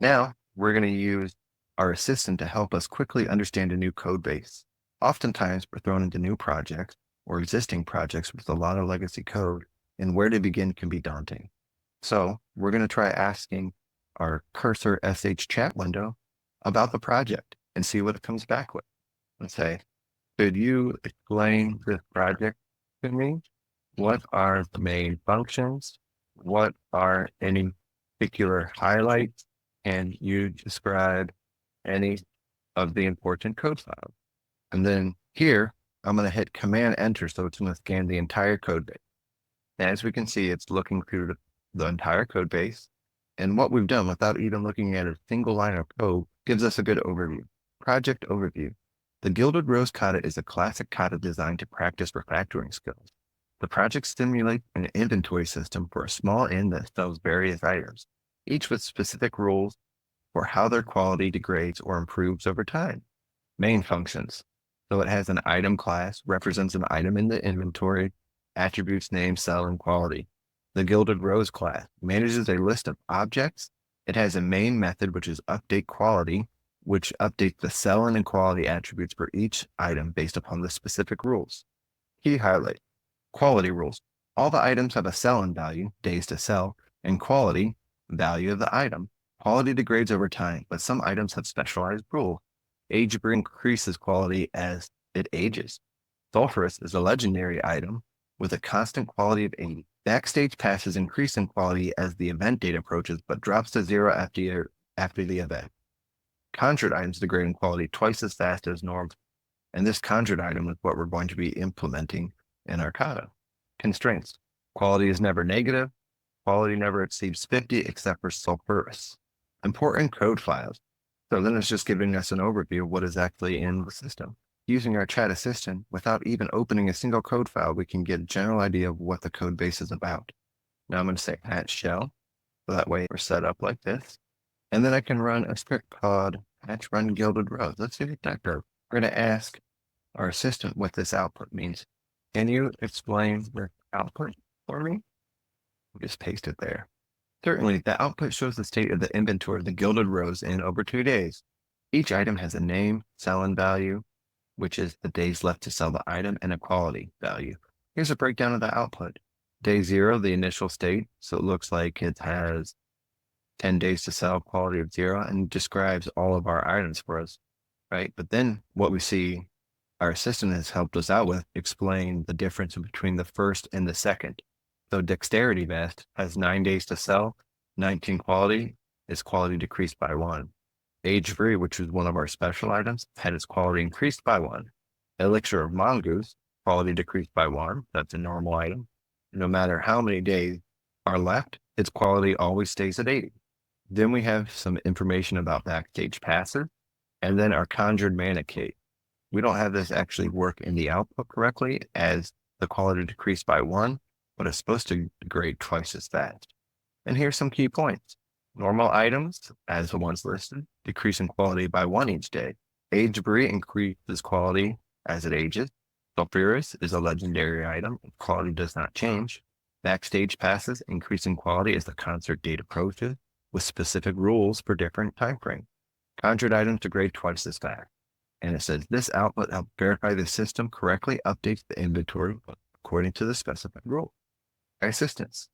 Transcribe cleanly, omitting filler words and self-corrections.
Now, we're going to use our assistant to help us quickly understand a new code base. Oftentimes, we're thrown into new projects or existing projects with a lot of legacy code, and where to begin can be daunting. So we're going to try asking our Cursor.sh chat window about the project and see what it comes back with. Let's say, could you explain this project to me? What are the main functions? What are any particular highlights? Can you describe any of the important code files? And then here, I'm going to hit Command Enter, so it's going to scan the entire code base. And as we can see, it's looking through the entire code base. And what we've done without even looking at a single line of code gives us a good overview. Project overview. The Gilded Rose Kata is a classic kata designed to practice refactoring skills. The project simulates an inventory system for a small inn that sells various items, each with specific rules for how their quality degrades or improves over time. Main functions. So it has an item class, represents an item in the inventory, attributes, name, sell, and quality. The Gilded Rose class manages a list of objects. It has a main method, which is update quality, which updates the sell and quality attributes for each item based upon the specific rules. Key highlight. Quality rules. All the items have a sell-in value, days to sell, and quality, value of the item. Quality degrades over time, but some items have specialized rules. Aged Brie increases quality as it ages. Sulfuras is a legendary item with a constant quality of 80. Backstage Passes increase in quality as the event date approaches, but drops to 0 after the event. Conjured items degrade in quality twice as fast as normal. And this conjured item is what we're going to be implementing in our kata. Constraints. Quality is never negative. Quality never exceeds 50 except for sulfuras. Important code files. So then it's just giving us an overview of what is actually in the system. Using our chat assistant, without even opening a single code file, we can get a general idea of what the code base is about. Now I'm going to say patch shell. So that way we're set up like this. And then I can run a script called patch run Gilded Rose. Let's see what that goes. We're going to ask our assistant what this output means. Can you explain the output for me? Just paste it there. Certainly, the output shows the state of the inventory of the Gilded Rose in over 2 days. Each item has a name, sell-in value, which is the days left to sell the item, and a quality value. Here's a breakdown of the output. Day 0, the initial state. So it looks like it has 10 days to sell, quality of 0, and describes all of our items for us, right? But then what we see our assistant has helped us out with explain the difference between the first and the second. So Dexterity Vest has 9 days to sell, 19 quality, its quality decreased by 1. Aged Brie, which is one of our special items, had its quality increased by 1. Elixir of Mongoose, quality decreased by 1. That's a normal item. No matter how many days are left, its quality always stays at 80. Then we have some information about Backstage Passes, and then our Conjured Mana Key. We don't have this actually work in the output correctly as the quality decreased by 1, but it's supposed to degrade twice as fast. And here's some key points. Normal items, as the ones listed, decrease in quality by 1 each day. Aged Brie increases quality as it ages. Sulfuras is a legendary item. Quality does not change. Backstage Passes increase in quality as the concert date approaches, with specific rules for different time frames. Conjured items degrade twice as fast. And it says this output helps verify the system correctly updates the inventory according to the specified rule. Assistance.